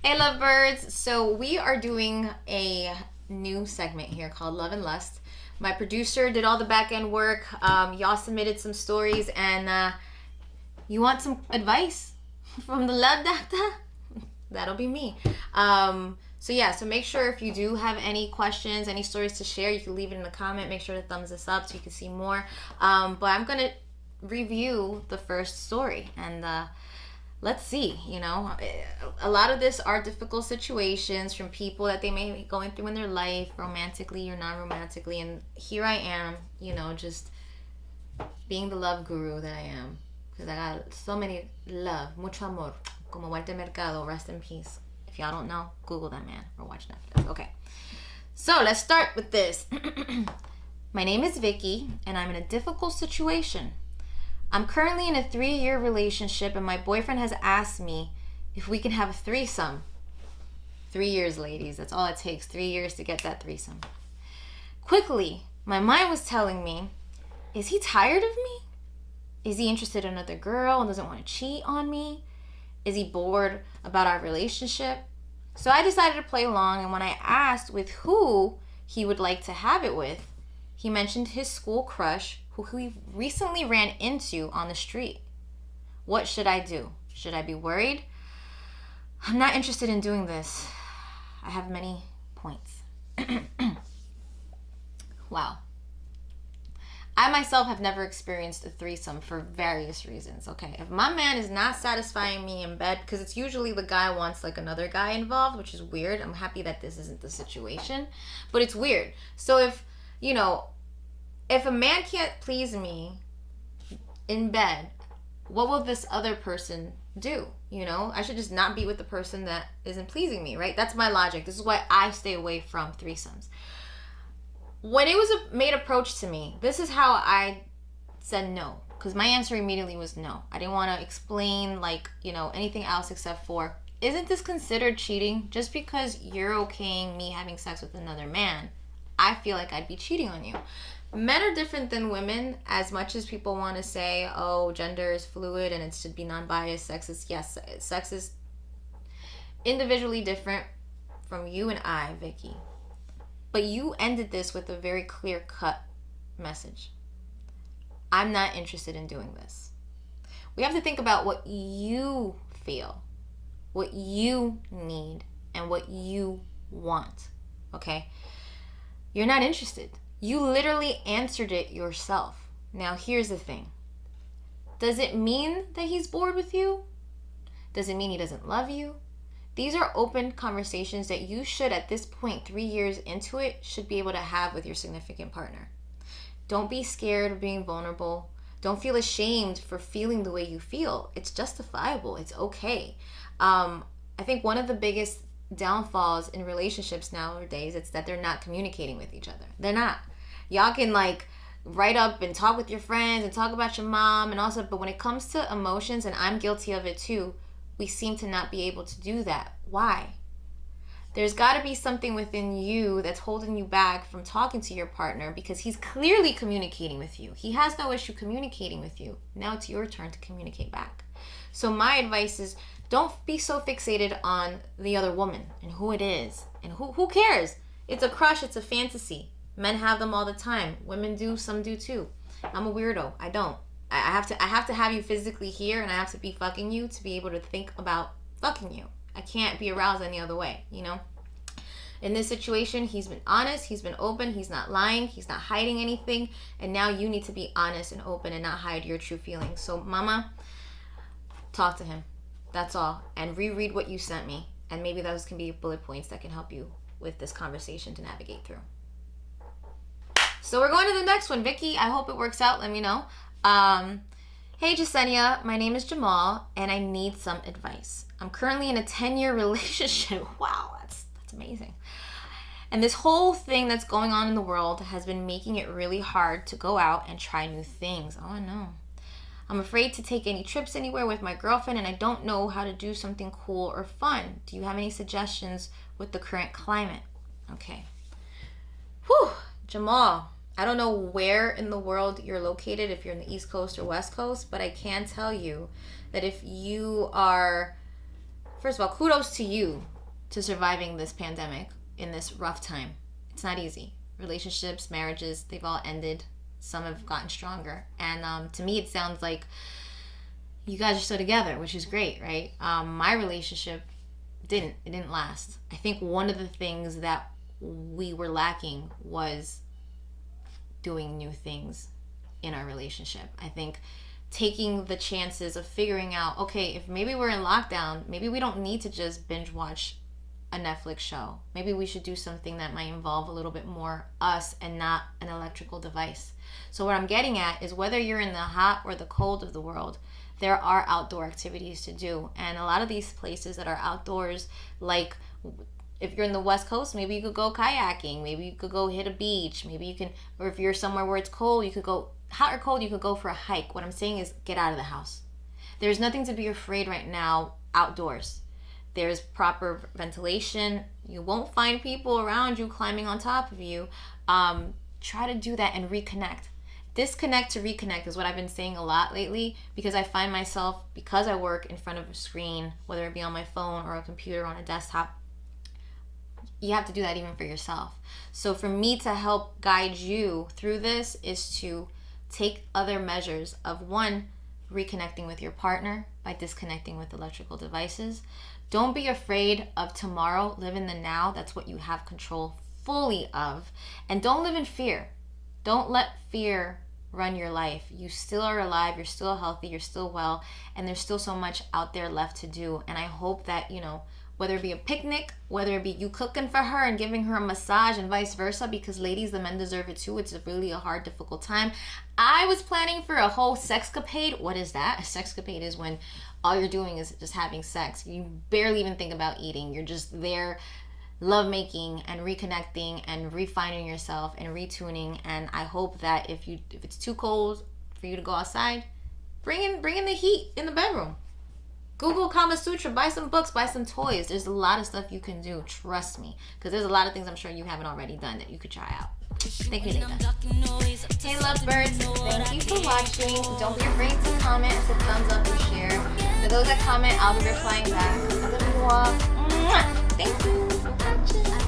Hey, lovebirds. So, we are doing a new segment here called Love and Lust. My producer did all the back end work. Y'all submitted some stories, and you want some advice from the love doctor? That'll be me. So make sure if you do have any questions, any stories to share, you can leave it in the comment. Make sure to thumbs this up so you can see more. But I'm going to review the first story, and let's see. A lot of this are difficult situations from people that they may be going through in their life, romantically or non-romantically. And here I am, just being the love guru that I am, because I got so many love, mucho amor, como Walter Mercado, rest in peace. If y'all don't know, Google that man or watch Netflix. Okay, so let's start with this. My name is Vicky, and I'm in a difficult situation. I'm currently in a 3-year relationship, and my boyfriend has asked me if we can have a threesome. 3 years, ladies. That's all it takes. 3 years to get that threesome. Quickly, my mind was telling me, is he tired of me? Is he interested in another girl and doesn't want to cheat on me? Is he bored about our relationship? So I decided to play along, and when I asked with who he would like to have it with, he mentioned his school crush who he recently ran into on the street. What should I do? Should I be worried? I'm not interested in doing this. I have many points. Wow. I myself have never experienced a threesome for various reasons, okay? If my man is not satisfying me in bed, because it's usually the guy wants like another guy involved, which is weird. I'm happy that this isn't the situation, but it's weird. So if a man can't please me in bed, what will this other person do? I should just not be with the person that isn't pleasing me, right? That's my logic. This is why I stay away from threesomes. When it was made approach to me, this is how I said no, because my answer immediately was no. I didn't want to explain anything else except for, isn't this considered cheating? Just because you're okaying me having sex with another man, I feel like I'd be cheating on you. Men are different than women. As much as people want to say, oh, gender is fluid and it should be non-biased, sexist. Yes, sex is individually different from you and I, Vicky. But you ended this with a very clear-cut message. I'm not interested in doing this. We have to think about what you feel, what you need, and what you want, okay? You're not interested. You literally answered it yourself. Now, here's the thing. Does it mean that he's bored with you? Does it mean he doesn't love you? These are open conversations that you should, at this point, 3 years into it, should be able to have with your significant partner. Don't be scared of being vulnerable. Don't feel ashamed for feeling the way you feel. It's justifiable. It's okay. I think one of the biggest downfalls in relationships nowadays, it's that they're not communicating with each other. They're not. Y'all can write up and talk with your friends and talk about your mom and also, but when it comes to emotions, and I'm guilty of it too, we seem to not be able to do that. Why? There's got to be something within you that's holding you back from talking to your partner, because he's clearly communicating with you. He has no issue communicating with you. Now it's your turn to communicate back. So my advice is, don't be so fixated on the other woman and who it is. And who cares? It's a crush. It's a fantasy. Men have them all the time. Women do. Some do too. I'm a weirdo. I don't. I have to have you physically here, and I have to be fucking you to be able to think about fucking you. I can't be aroused any other way, In this situation, he's been honest, he's been open, he's not lying, he's not hiding anything, and now you need to be honest and open and not hide your true feelings. So, mama, talk to him. That's all. And reread what you sent me, and maybe those can be bullet points that can help you with this conversation to navigate through. So we're going to the next one. Vicky, I hope it works out. Let me know. Hey Jasenia, my name is Jamal, and I need some advice. I'm currently in a 10-year relationship. Wow, that's amazing. And this whole thing that's going on in the world has been making it really hard to go out and try new things. Oh no. I'm afraid to take any trips anywhere with my girlfriend, and I don't know how to do something cool or fun. Do you have any suggestions with the current climate? Okay. Whew, Jamal. I don't know where in the world you're located, if you're in the East Coast or West Coast, but I can tell you that if you are, first of all, kudos to you to surviving this pandemic in this rough time. It's not easy. Relationships, marriages, they've all ended. Some have gotten stronger. And to me, it sounds like you guys are still together, which is great, right? My relationship didn't last. I think one of the things that we were lacking was doing new things in our relationship. I think taking the chances of figuring out, okay, if maybe we're in lockdown, maybe we don't need to just binge watch a Netflix show. Maybe we should do something that might involve a little bit more us and not an electrical device. So what I'm getting at is whether you're in the hot or the cold of the world, there are outdoor activities to do. And a lot of these places that are outdoors, like if you're in the West Coast, maybe you could go kayaking, maybe you could go hit a beach, maybe you can, or if you're somewhere where it's cold, you could go, hot or cold, you could go for a hike. What I'm saying is get out of the house. There's nothing to be afraid right now outdoors. There's proper ventilation. You won't find people around you climbing on top of you. Try to do that and reconnect. Disconnect to reconnect is what I've been saying a lot lately, because I find myself, because I work in front of a screen, whether it be on my phone or a computer on a desktop, you have to do that even for yourself. So for me to help guide you through this is to take other measures of, one, reconnecting with your partner by disconnecting with electrical devices. Don't be afraid of tomorrow. Live in the now. That's what you have control fully of. And don't live in fear. Don't let fear run your life. You still are alive. You're still healthy. You're still well. And there's still so much out there left to do. And I hope that, whether it be a picnic, whether it be you cooking for her and giving her a massage and vice versa, because ladies, the men deserve it too. It's really a hard, difficult time. I was planning for a whole sexcapade. What is that? A sexcapade is when all you're doing is just having sex. You barely even think about eating. You're just there lovemaking and reconnecting and refining yourself and retuning. And I hope that if it's too cold for you to go outside, bring in the heat in the bedroom. Google Kama Sutra, buy some books, buy some toys. There's a lot of stuff you can do, trust me. Because there's a lot of things I'm sure you haven't already done that you could try out. Thank you, Nathan. Hey, lovebirds. Thank you for watching. Don't be afraid to comment, hit thumbs up and share. For those that comment, I'll be replying back. I love you all. Mwah. Thank you.